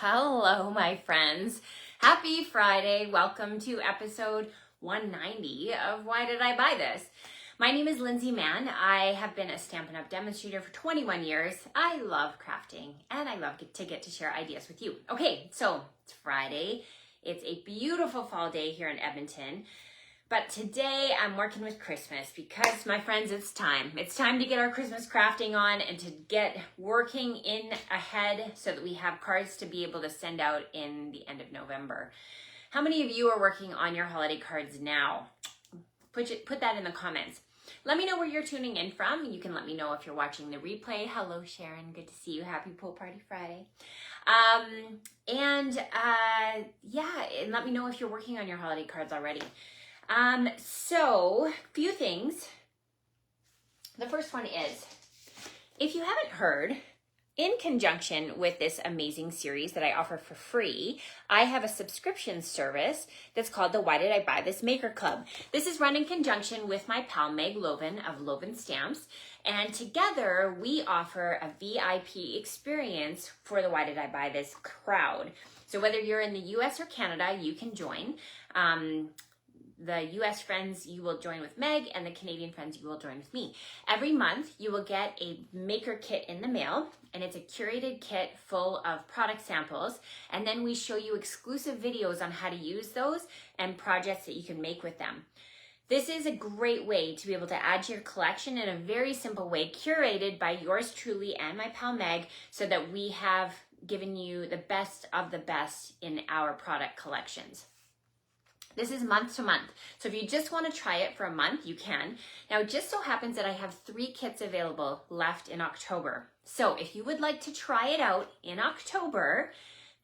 Hello, my friends. Happy Friday. Welcome to episode 190 of Why Did I Buy This? My name is Lindsay Mann. I have been a Stampin' Up! Demonstrator for 21 years. I love crafting and I love to get to share ideas with you. Okay, so it's Friday. It's a beautiful fall day here in Edmonton. But today I'm working with Christmas because, my friends, it's time. It's time to get our Christmas crafting on and to get working in ahead so that we have cards to be able to send out in the end of November. How many of you are working on your holiday cards now? Put that in the comments. Let me know where you're tuning in from. You can let me know if you're watching the replay. Hello, Sharon. Good to see you. Happy Pool Party Friday. And let me know if you're working on your holiday cards already. So, few things. The first one is, if you haven't heard, in conjunction with this amazing series that I offer for free, I have a subscription service that's called the Why Did I Buy This Maker Club. This is run in conjunction with my pal Meg Loven of Loven Stamps, and together we offer a VIP experience for the Why Did I Buy This crowd. So whether you're in the US or Canada, you can join. The US friends, you will join with Meg, and the Canadian friends, you will join with me. Every month, you will get a maker kit in the mail, and it's a curated kit full of product samples, and then we show you exclusive videos on how to use those and projects that you can make with them. This is a great way to be able to add to your collection in a very simple way, curated by yours truly and my pal Meg, so that we have given you the best of the best in our product collections. This is month to month. So if you just want to try it for a month, you can. Now, it just so happens that I have 3 kits available left in October. So if you would like to try it out in October,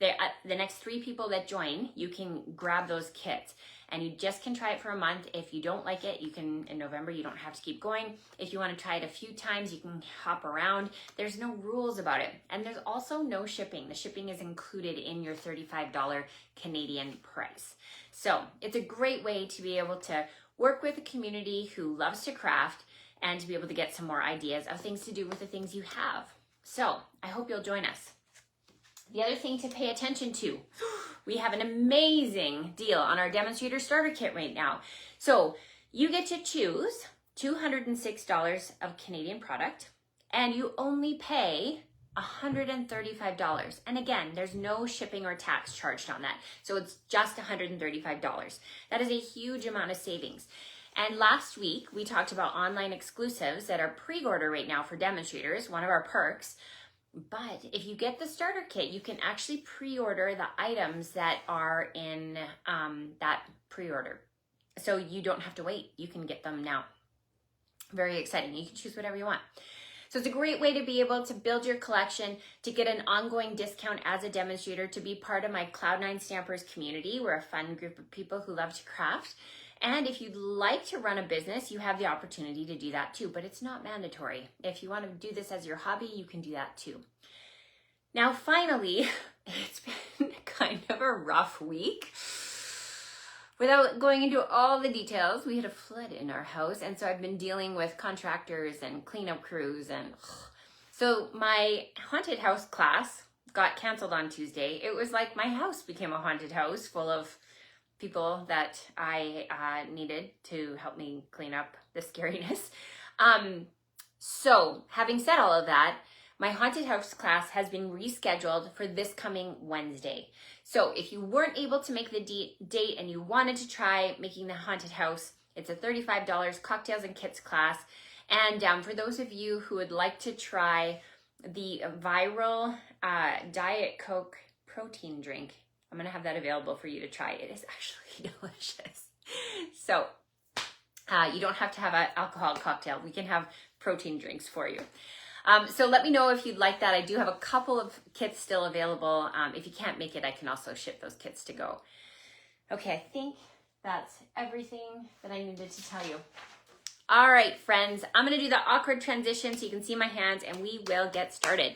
the next 3 people that join, you can grab those kits. And you just can try it for a month. If you don't like it, you can, in November, you don't have to keep going. If you want to try it a few times, you can hop around. There's no rules about it. And there's also no shipping. The shipping is included in your $35 Canadian price. So it's a great way to be able to work with a community who loves to craft and to be able to get some more ideas of things to do with the things you have. So I hope you'll join us. The other thing to pay attention to, we have an amazing deal on our Demonstrator Starter Kit right now. So you get to choose $206 of Canadian product, and you only pay $135. And again, there's no shipping or tax charged on that. So it's just $135. That is a huge amount of savings. And last week, we talked about online exclusives that are pre-order right now for demonstrators, one of our perks. But if you get the starter kit, you can actually pre-order the items that are in that pre-order. So you don't have to wait. You can get them now. Very exciting. You can choose whatever you want. So it's a great way to be able to build your collection, to get an ongoing discount as a demonstrator, to be part of my Cloud9 Stampers community. We're a fun group of people who love to craft. And if you'd like to run a business, you have the opportunity to do that too, but it's not mandatory. If you want to do this as your hobby, you can do that too. Now, finally, it's been kind of a rough week. Without going into all the details, we had a flood in our house, and so I've been dealing with contractors and cleanup crews, and so my haunted house class got canceled on Tuesday. It was like my house became a haunted house full of people that I needed to help me clean up the scariness. So having said all of that, my haunted house class has been rescheduled for this coming Wednesday. So if you weren't able to make the date and you wanted to try making the haunted house, it's a $35 cocktails and kits class. And for those of you who would like to try the viral Diet Coke protein drink, I'm going to have that available for you to try. It is actually delicious. So you don't have to have an alcoholic cocktail. We can have protein drinks for you. So let me know if you'd like that. I do have a couple of kits still available. If you can't make it, I can also ship those kits to go. Okay, I think that's everything that I needed to tell you. All right, friends, I'm going to do the awkward transition so you can see my hands, and we will get started.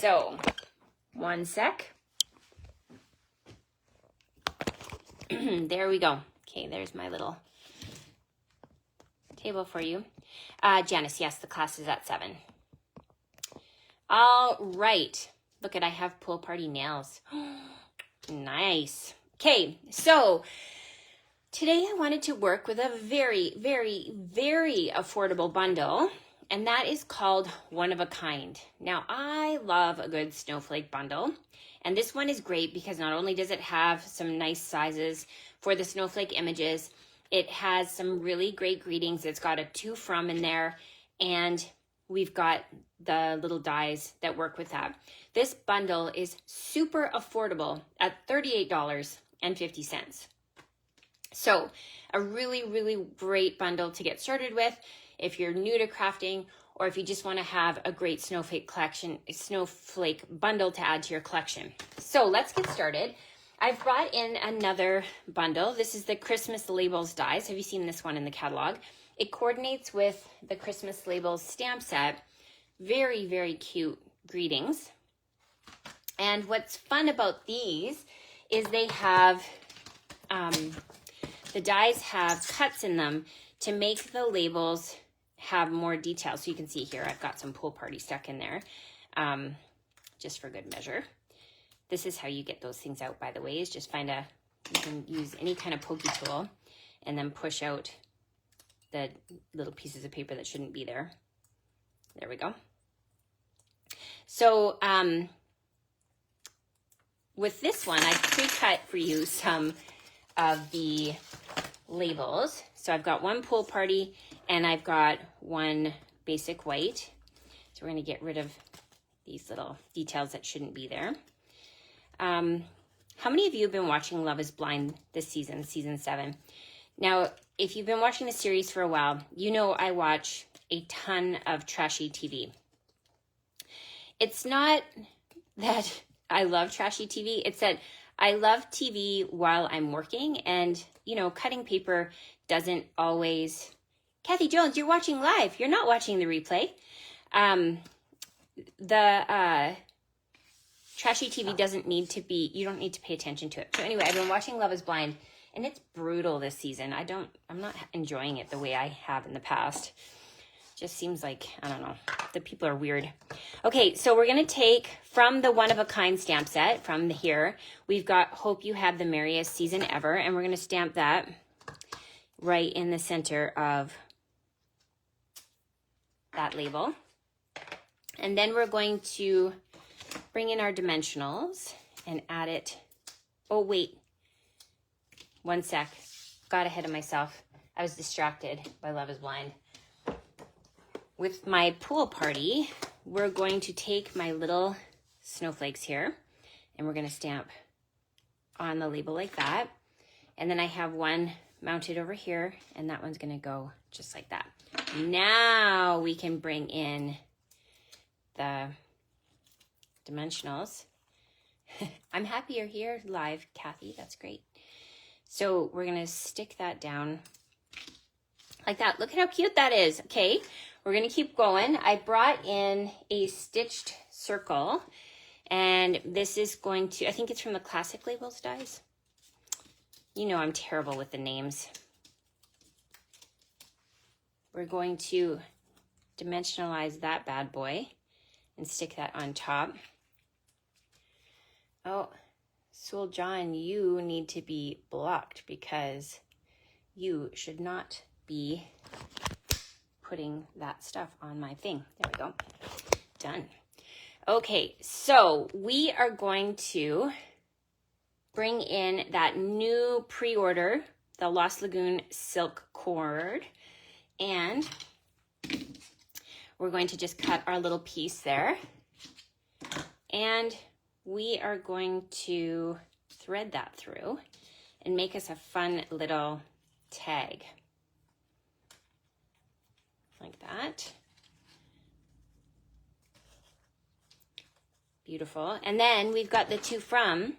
So, one sec. There we go. Okay, there's my little table for you. Janice, yes, the class is at 7. All right. Look at, I have pool party nails. Nice. Okay, so today I wanted to work with a very, very, very affordable bundle, and that is called One of a Kind. Now, I love a good snowflake bundle, and this one is great because not only does it have some nice sizes for the snowflake images, it has some really great greetings. It's got a to from in there, and we've got the little dies that work with that. This bundle is super affordable at $38.50. So a really, really great bundle to get started with if you're new to crafting, or if you just want to have a great snowflake bundle to add to your collection. So let's get started. I've brought in another bundle. This is the Christmas Labels dies. Have you seen this one in the catalog? It coordinates with the Christmas Labels stamp set. Very, very cute greetings. And what's fun about these is they have, the dies have cuts in them to make the labels have more detail. So you can see here, I've got some pool party stuck in there, just for good measure. This is how you get those things out, by the way, is just you can use any kind of pokey tool and then push out the little pieces of paper that shouldn't be there. There we go. So with this one, I pre-cut for you some of the labels. So I've got one pool party and I've got one basic white. So we're going to get rid of these little details that shouldn't be there. How many of you have been watching Love is Blind this season, season 7? Now, if you've been watching the series for a while, you know I watch a ton of trashy TV. It's not that I love trashy TV, it's that I love TV while I'm working, and, you know, cutting paper doesn't always... Kathy Jones, you're watching live. You're not watching the replay. Trashy TV doesn't need to be, you don't need to pay attention to it. So anyway, I've been watching Love is Blind, and it's brutal this season. I'm not enjoying it the way I have in the past. Just seems like, I don't know, the people are weird. Okay, so we're going to take from the One of a Kind stamp set, from here, we've got Hope You Have the Merriest Season Ever, and we're going to stamp that right in the center of that label. And then we're going to bring in our dimensionals and add it. Oh, wait. One sec. Got ahead of myself. I was distracted by Love is Blind. With my pool party, we're going to take my little snowflakes here and we're going to stamp on the label like that. And then I have one mounted over here, and that one's going to go just like that. Now we can bring in the dimensionals. I'm happy you're here live, Kathy. That's great. So we're going to stick that down like that. Look at how cute that is. Okay, we're going to keep going. I brought in a stitched circle, and this is going to, I think it's from the Classic Labels dies. You know I'm terrible with the names. We're going to dimensionalize that bad boy and stick that on top. Oh, Soul John, you need to be blocked because you should not be putting that stuff on my thing. There we go. Done. Okay, so we are going to bring in that new pre-order, the Lost Lagoon silk cord, and we're going to just cut our little piece there, and we are going to thread that through and make us a fun little tag like that. Beautiful. And then we've got the to from,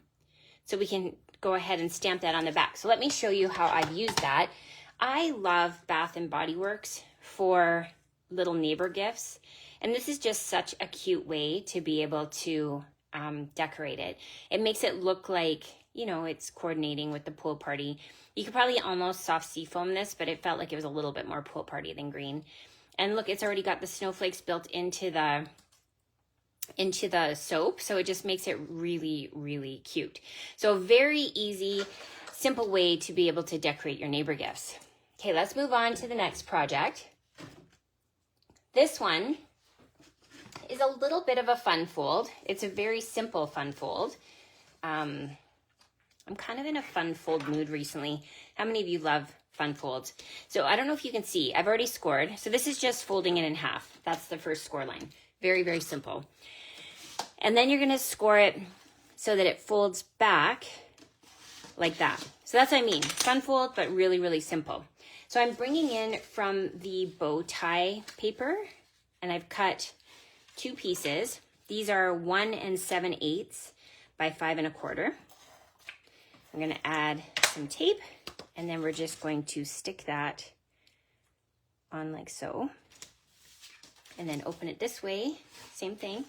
so we can go ahead and stamp that on the back. So let me show you how I've used that. I love Bath and Body Works for little neighbor gifts. And this is just such a cute way to be able to decorate it. It makes it look like, you know, it's coordinating with the pool party. You could probably almost soft seafoam this, but it felt like it was a little bit more pool party than green. And look, it's already got the snowflakes built into the into the soap, so it just makes it really, really cute. So a very easy, simple way to be able to decorate your neighbor gifts. Okay, let's move on to the next project. This one is a little bit of a fun fold. It's a very simple fun fold. I'm kind of in a fun fold mood recently. How many of you love fun folds? So I don't know if you can see, I've already scored. So this is just folding it in half. That's the first score line. Very, very simple. And then you're gonna score it so that it folds back like that. So that's what I mean, fun fold, but really, really simple. So I'm bringing in from the bow tie paper, and I've cut 2 pieces. These are 1 7/8 by 5 1/4. I'm gonna add some tape, and then we're just going to stick that on like so. And then open it this way, same thing.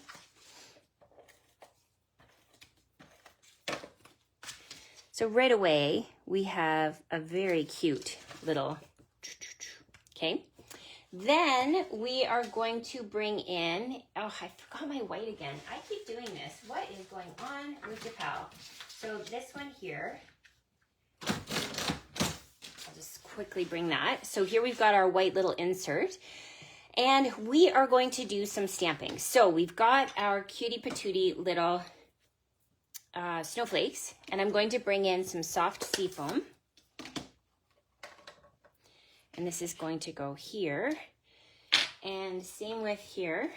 So right away, we have a very cute little, okay? Then we are going to bring in, oh, I forgot my white again. I keep doing this. What is going on with your pal? So this one here, I'll just quickly bring that. So here we've got our white little insert, and we are going to do some stamping. So we've got our cutie patootie little snowflakes, and I'm going to bring in some soft sea foam. And this is going to go here. And same with here.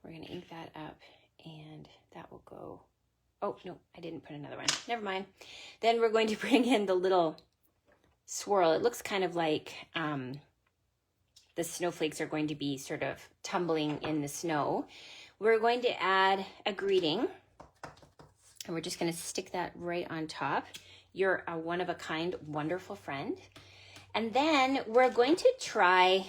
We're going to ink that up, and that will go. Oh, no, I didn't put another one. Never mind. Then we're going to bring in the little swirl. It looks kind of like the snowflakes are going to be sort of tumbling in the snow. We're going to add a greeting, and we're just going to stick that right on top. You're a one-of-a-kind, wonderful friend. And then we're going to try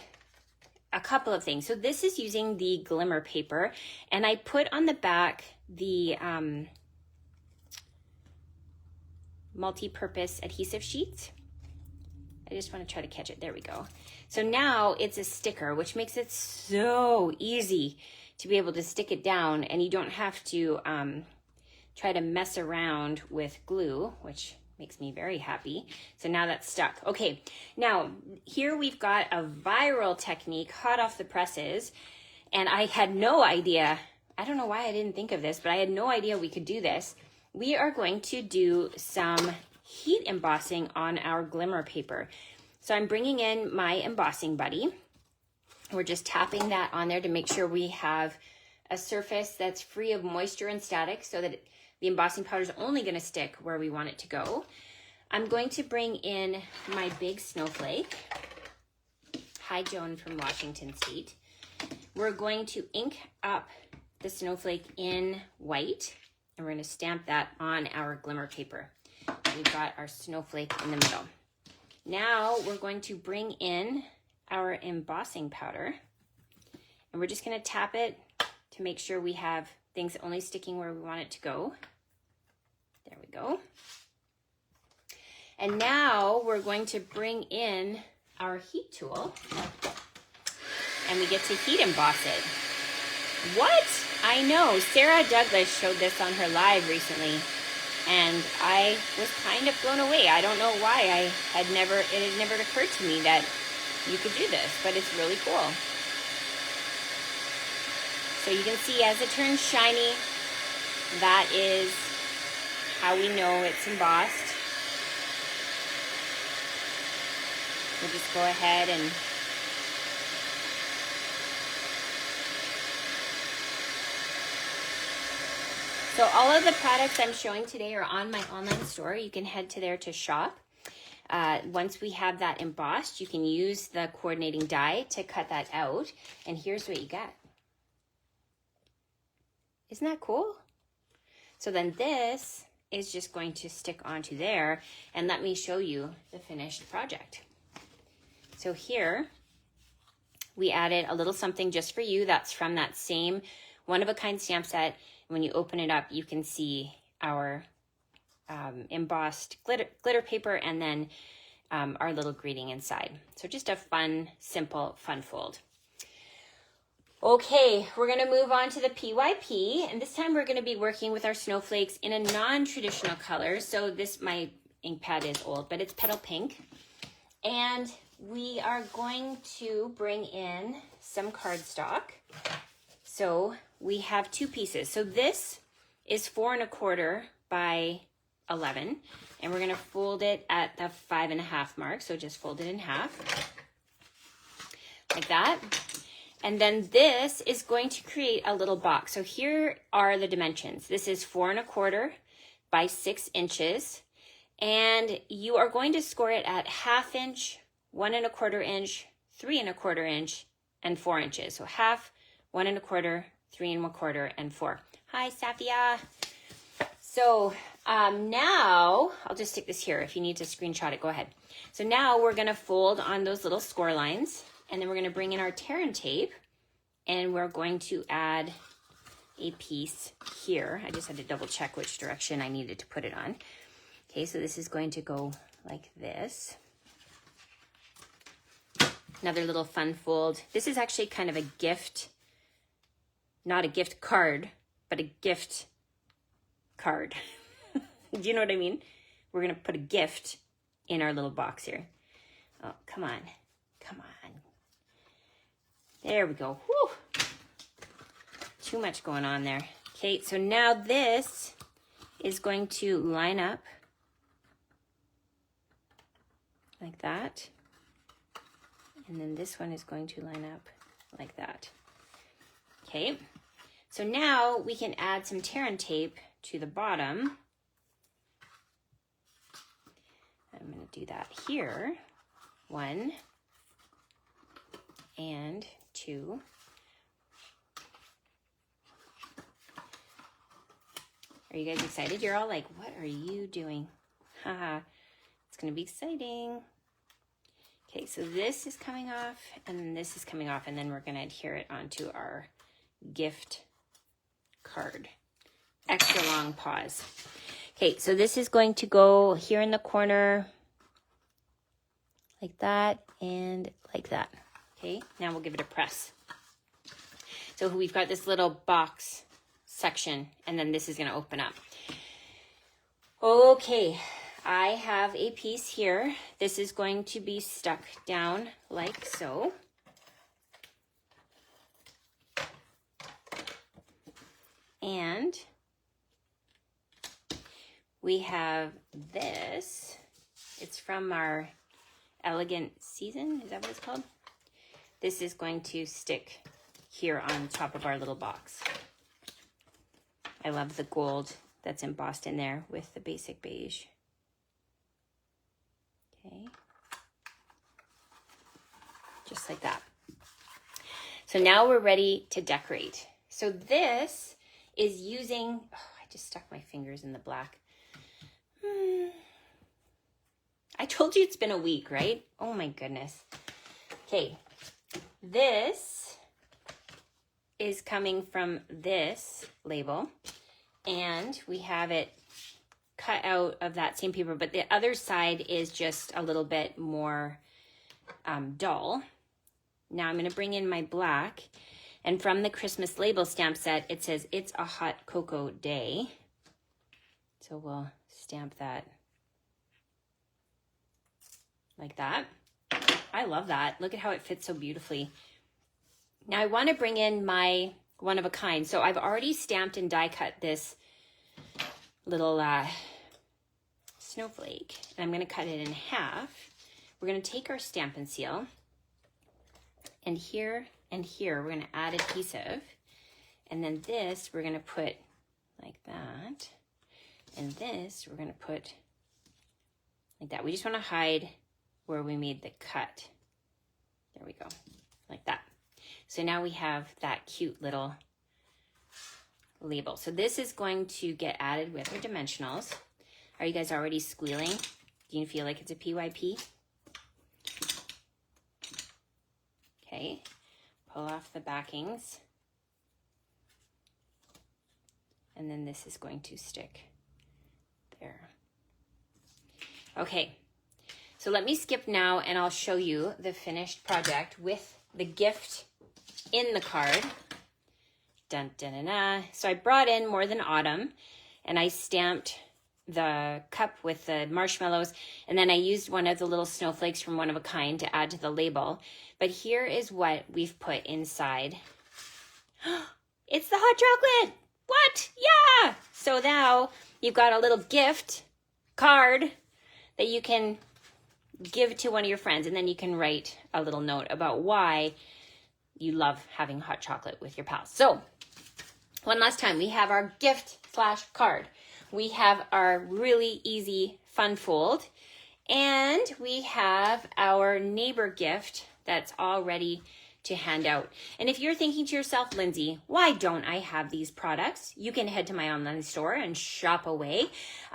a couple of things. So this is using the glimmer paper, and I put on the back the multi-purpose adhesive sheets. I just want to try to catch it. There we go. So now it's a sticker, which makes it so easy to be able to stick it down, and you don't have to try to mess around with glue, which makes me very happy. So now that's stuck. Okay, now here we've got a viral technique, hot off the presses, and I had no idea, I don't know why I didn't think of this, but I had no idea we could do this. We are going to do some heat embossing on our glimmer paper. So I'm bringing in my embossing buddy. We're just tapping that on there to make sure we have a surface that's free of moisture and static, so that the embossing powder is only going to stick where we want it to go. I'm going to bring in my big snowflake. Hi, Joan from Washington State. We're going to ink up the snowflake in white, and we're going to stamp that on our glimmer paper. We've got our snowflake in the middle. Now we're going to bring in our embossing powder, and we're just going to tap it to make sure we have things only sticking where we want it to go. There we go. And now we're going to bring in our heat tool, and we get to heat emboss it. What? I know, Sarah Douglas showed this on her live recently, and I was kind of blown away. I don't know why. it had never occurred to me that you could do this, but it's really cool. So you can see as it turns shiny, that is how we know it's embossed. We'll just go ahead and so all of the products I'm showing today are on my online store. You can head to there to shop. Once we have that embossed, you can use the coordinating die to cut that out. And here's what you get. Isn't that cool? So then this is just going to stick onto there, and let me show you the finished project. So here we added a little something just for you. That's from that same one-of-a-kind stamp set. When you open it up, you can see our embossed glitter paper, and then our little greeting inside. So just a fun, simple, fun fold. Okay, we're gonna move on to the PYP, and this time we're gonna be working with our snowflakes in a non-traditional color. So this, my ink pad is old, but it's petal pink. And we are going to bring in some cardstock. So we have 2 pieces. So this is 4 1/4 by 11, and we're gonna fold it at the 5 1/2 mark. So just fold it in half, like that. And then this is going to create a little box. So here are the dimensions. This is 4 1/4 by 6 inches. And you are going to score it at 1/2 inch, 1 1/4 inch, 3 1/4 inch, and 4 inches. So 1/2, 1 1/4, 3 1/4, and 4. Hi, Safia. So now, I'll just stick this here. If you need to screenshot it, go ahead. So now we're gonna fold on those little score lines, and then we're gonna bring in our tear and tape, and we're going to add a piece here. I just had to double check which direction I needed to put it on. Okay, so this is going to go like this. Another little fun fold. This is actually kind of a gift, not a gift card, but a gift card. Do you know what I mean? We're gonna put a gift in our little box here. Oh, come on, come on. There we go. Whew. Too much going on there. Okay, so now this is going to line up like that. And then this one is going to line up like that. Okay, so now we can add some tear and tape to the bottom. I'm going to do that here. 1 and 2. Are you guys excited? You're all like, what are you doing? Haha, it's going to be exciting. Okay, so this is coming off, and then this is coming off, and then we're going to adhere it onto our gift card. Extra long pause. Okay, so this is going to go here in the corner, like that, and like that. Okay, now we'll give it a press. So we've got this little box section, and then this is going to open up. Okay, I have a piece here. This is going to be stuck down like so. And we have this. It's from our Elegant Season. Is that what it's called? This is going to stick here on top of our little box. I love the gold that's embossed in there with the basic beige. Okay. Just like that. So now we're ready to decorate. So this is using, oh, I just stuck my fingers in the black. I told you it's been a week, right? Oh my goodness. Okay, this is coming from this label, and we have it cut out of that same paper, but the other side is just a little bit more dull. Now I'm going to bring in my black, and from the Christmas label stamp set, it says it's a hot cocoa day. So we'll stamp that like that. I love that. Look at how it fits so beautifully. Now I want to bring in my one of a kind. So I've already stamped and die cut this little snowflake, and I'm going to cut it in half. We're going to take our Stampin' Seal, and here we're going to add adhesive, and then this we're going to put like that, and this we're going to put like that. We just want to hide where we made the cut. There we go, like that. So now we have that cute little label. So this is going to get added with our dimensionals. Are you guys already squealing? Do you feel like it's a PYP? Okay, pull off the backings. And then this is going to stick there. Okay, so let me skip now and I'll show you the finished project with the gift in the card. Dun, dun, dun, dun. So I brought in More Than Autumn, and I stamped the cup with the marshmallows, and then I used one of the little snowflakes from One of a Kind to add to the label. But here is what we've put inside. It's the hot chocolate! What? Yeah! So now you've got a little gift card that you can give to one of your friends, and then you can write a little note about why you love having hot chocolate with your pals. So one last time, we have our gift / card. We have our really easy fun fold, and we have our neighbor gift that's all ready to hand out. And if you're thinking to yourself, Lindsay, why don't I have these products? You can head to my online store and shop away.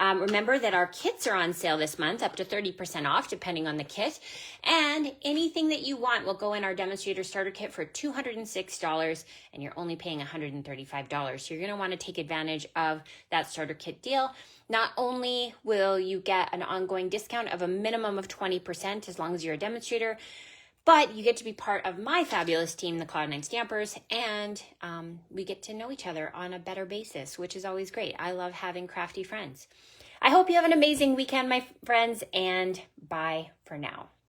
Remember that our kits are on sale this month, up to 30% off, depending on the kit. And anything that you want will go in our Demonstrator Starter Kit for $206, and you're only paying $135. So you're going to want to take advantage of that starter kit deal. Not only will you get an ongoing discount of a minimum of 20% as long as you're a demonstrator, but you get to be part of my fabulous team, the Cloud9 Stampers, and we get to know each other on a better basis, which is always great. I love having crafty friends. I hope you have an amazing weekend, my friends, and bye for now.